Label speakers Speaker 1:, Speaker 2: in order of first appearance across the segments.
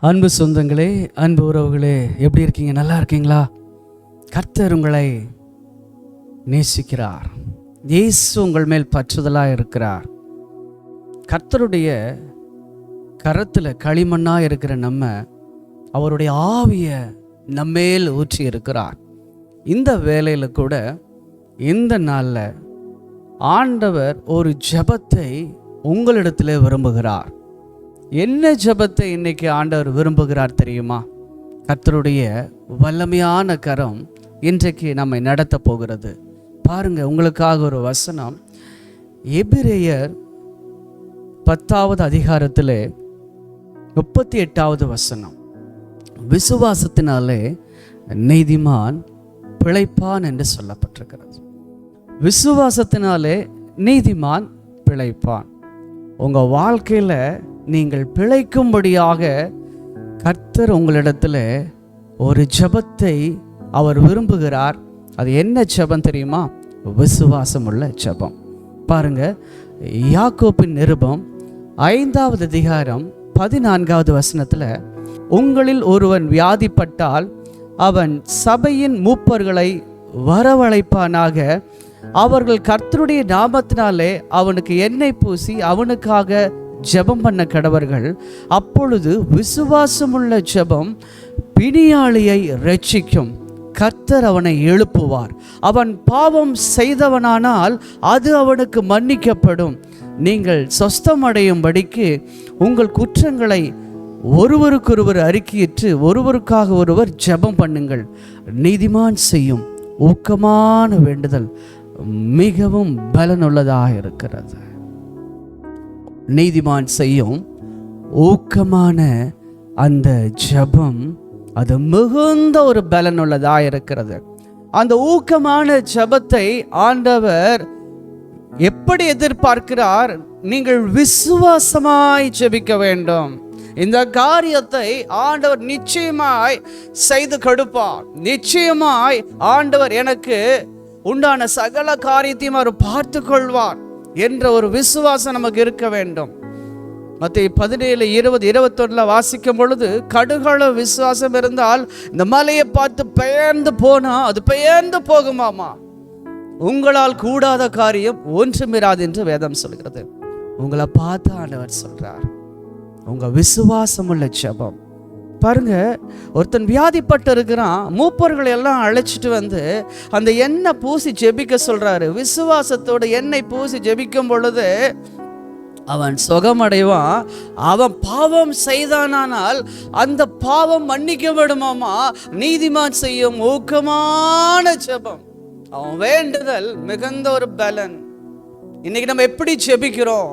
Speaker 1: அன்பு சொந்தங்களே, அன்பு உறவுகளே, எப்படி இருக்கீங்க? நல்லா இருக்கீங்களா? கர்த்தர் உங்களை நேசிக்கிறார். இயேசு உங்கள் மேல் பற்றுதலாக இருக்கிறார். கர்த்தருடைய கரத்தில் களிமண்ணாக இருக்கிற நம்ம அவருடைய ஆவியை நம்மேல் ஊற்றி இருக்கிறார். இந்த வேளையில் கூட இந்த நாளில் ஆண்டவர் ஒரு ஜெபத்தை உங்களிடத்தில் விரும்புகிறார். என்ன ஜெபத்தை இன்னைக்கு ஆண்டவர் விரும்புகிறார் தெரியுமா? கர்த்தருடைய வல்லமையான கரம் இன்றைக்கு நம்மை நடத்த போகிறது. பாருங்க, உங்களுக்காக ஒரு வசனம். எபிரேயர் 10வது அதிகாரத்தில் 38வது வசனம். விசுவாசத்தினாலே நீதிமான் பிழைப்பான் என்று சொல்லப்பட்டிருக்கிறது. விசுவாசத்தினாலே நீதிமான் பிழைப்பான். உங்கள் வாழ்க்கையில் நீங்கள் பிழைக்கும்படியாக கர்த்தர் உங்களிடத்தில் ஒரு ஜெபத்தை அவர் விரும்புகிறார். அது என்ன ஜெபம் தெரியுமா? விசுவாசம் உள்ள ஜெபம். பாருங்க, யாக்கோபின் நிருபம் 5வது அதிகாரம் 14வது வசனத்தில், உங்களில் ஒருவன் வியாதிப்பட்டால் அவன் சபையின் மூப்பர்களை வரவழைப்பானாக, அவர்கள் கர்த்தருடைய நாமத்தினாலே அவனுக்கு எண்ணெய் பூசி அவனுக்காக ஜெபம் பண்ண கடவர்கள். அப்பொழுது விசுவாசமுள்ள ஜெபம் பிணியாளியை இரட்சிக்கும். கர்த்தர் அவனை எழுப்புவார். அவன் பாவம் செய்தவனானால் அது அவனுக்கு மன்னிக்கப்படும். நீங்கள் சொஸ்தமடையும்படிக்கு உங்கள் குற்றங்களை ஒருவருக்கொருவர் அறிக்கையிட்டு ஒருவருக்காக ஒருவர் ஜெபம் பண்ணுங்கள். நீதிமான் செய்யும் ஊக்கமான வேண்டுதல் மிகவும் பலனுள்ளதாக இருக்கிறது. நீதிமான் செய்யும் ஊக்கமான அந்த ஜெபம் அது மிகுந்த ஒரு பலனுள்ளதாக இருக்கிறது. அந்த ஊக்கமான ஜெபத்தை ஆண்டவர் எப்படி எதிர்பார்க்கிறார்? நீங்கள் விசுவாசமாய் ஜெபிக்க வேண்டும். இந்த காரியத்தை ஆண்டவர் நிச்சயமாய் செய்து கொடுப்பார். நிச்சயமாய் ஆண்டவர் எனக்கு உண்டான சகல காரியத்தையும் அவர் பார்த்து கொள்வார் என்ற ஒரு விசுவாசம் நமக்கு இருக்க வேண்டும். மத்தேயு 17:20-21 வாசிக்கும் பொழுது, கடுகள விசுவாசம் இருந்தால் இந்த மலையை பார்த்து பெயர்ந்து போனா அது பெயர்ந்து போகுமாமா, உங்களால் கூடாத காரியம் ஒன்றுமிராது என்று வேதம் சொல்கிறது. உங்களை பார்த்து ஆண்டவர் சொல்றார், உங்க விசுவாசம் உள்ள ஜெபம். பாருங்க, ஒருத்தன் வியாதிப்பட்டு இருக்கிறான். மூப்பர்களை எல்லாம் அழைச்சிட்டு வந்து அந்த எண்ணெய் பூசி ஜெபிக்க சொல்றாரு. விசுவாசத்தோட எண்ணெய் பூசி ஜெபிக்கும் பொழுது அவன் சுகமடைவான். அவன் பாவம் செய்தானால் அந்த பாவம் மன்னிக்கப்படுமாமா. நீதிமான் செய்யும் ஊக்கமான ஜெபம், அவன் வேண்டுதல் மிகுந்த ஒரு பலன். இன்னைக்கு நம்ம எப்படி ஜெபிக்கிறோம்?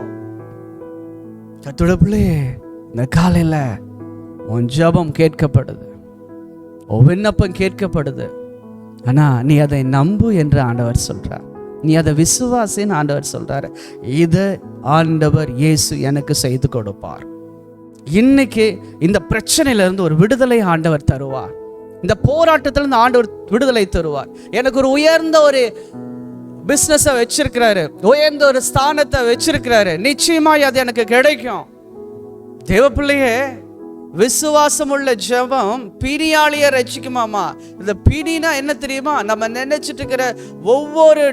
Speaker 1: கர்த்தருடைய பிள்ளையே, இந்த காலையில் உன் ஜெபம் கேட்கப்படுது, உன் விண்ணப்பம் கேட்கப்படுது. ஆனா நீ அதை நம்பு என்று ஆண்டவர் சொல்றார். நீ அதை விசுவாசின்னு ஆண்டவர் சொல்றாரு. இதை ஆண்டவர் இயேசு எனக்கு செய்து கொடுப்பார். இன்னைக்கு இந்த பிரச்சனையிலிருந்து ஒரு விடுதலை ஆண்டவர் தருவார். இந்த போராட்டத்திலிருந்து ஆண்டவர் விடுதலை தருவார். எனக்கு ஒரு உயர்ந்த ஒரு பிசினஸை வச்சிருக்கிறாரு, உயர்ந்த ஒரு ஸ்தானத்தை வச்சிருக்கிறாரு. நிச்சயமாய் அது எனக்கு கிடைக்கும். தேவப்பிள்ளையே, விசுவாசம் உள்ள ஜெபம் பிணியாளியை ரட்சிக்குமாமா. இந்த பிணினா என்ன தெரியுமா? நம்ம நினைச்சிட்டு இருக்கிற ஒவ்வொரு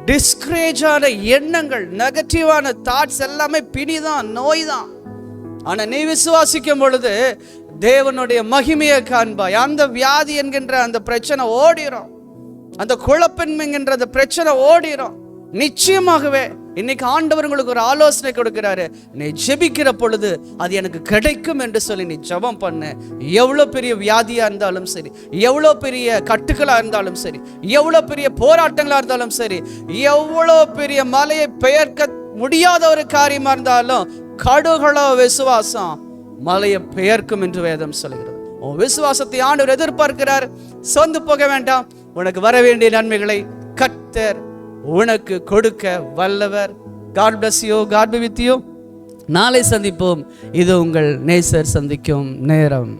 Speaker 1: டிஸ்கரேஜான எண்ணங்கள், நெகட்டிவான தாட்ஸ் எல்லாமே பிணிதான், நோய் தான். ஆனா நீ விசுவாசிக்கும் பொழுது தேவனுடைய மகிமையை காண்பாய். அந்த வியாதி என்கின்ற அந்த பிரச்சனை ஓடிரும், அந்த குழப்பம் என்கின்ற அந்த பிரச்சனை ஓடிரும். நிச்சயமாகவே இன்னைக்கு ஆண்டவர் உங்களுக்கு ஒரு ஆலோசனை கொடுக்கிறாரு. நீ ஜெபிக்கிற பொழுது அது எனக்கு கிடைக்கும் என்று சொல்லி நீ ஜெபம் பண்ணு. எவ்வளோ பெரிய வியாதியா இருந்தாலும் சரி, எவ்வளோ பெரிய கட்டுகளா இருந்தாலும் சரி, எவ்வளோ பெரிய போராட்டங்களா இருந்தாலும் சரி, எவ்வளோ பெரிய மலையை பெயர்க்க முடியாத ஒரு காரியமா இருந்தாலும் கடுகளோ விசுவாசம் மலையை பெயர்க்கும் என்று வேதம் சொல்கிறது. உன் விசுவாசத்தை ஆண்டவர் எதிர்பார்க்கிறார். சொந்து போக வேண்டாம். உனக்கு வர வேண்டிய நன்மைகளை கர்த்தர் உனக்கு கொடுக்க வல்லவர். God bless you. God be with you. நாளை சந்திப்போம். இது உங்கள் நேசர் சந்திக்கும் நேரம்.